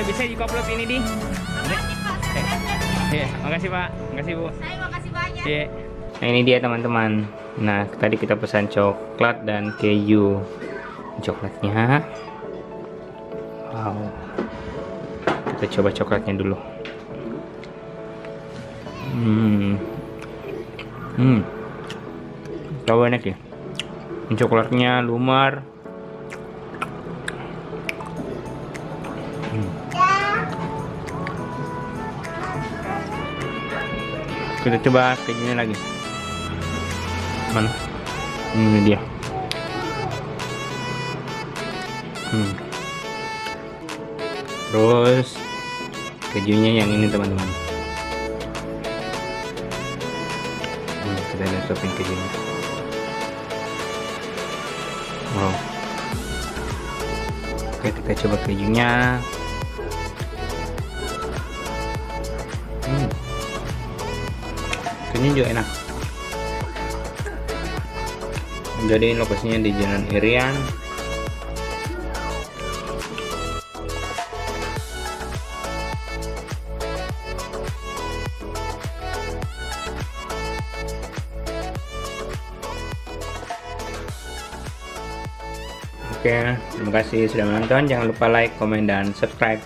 bisa dikoplot ini di. Iya, makasih Pak, makasih Bu. Saya makasih banyak. Iya. Nah ini dia teman-teman. Nah tadi kita pesan coklat dan keju. Coklatnya, wow. Kita coba coklatnya dulu. Tahu enak ya. Coklatnya lumer. Kita coba kejunya lagi. Mana? Ini dia. Terus kejunya yang ini teman-teman. Kita lihat topping kejunya. Wow. Oke, kita coba kejunya. Kejunya juga enak. Jadi lokasinya di Jalan Irian. Oke, terima kasih sudah menonton. Jangan lupa like, komen, dan subscribe.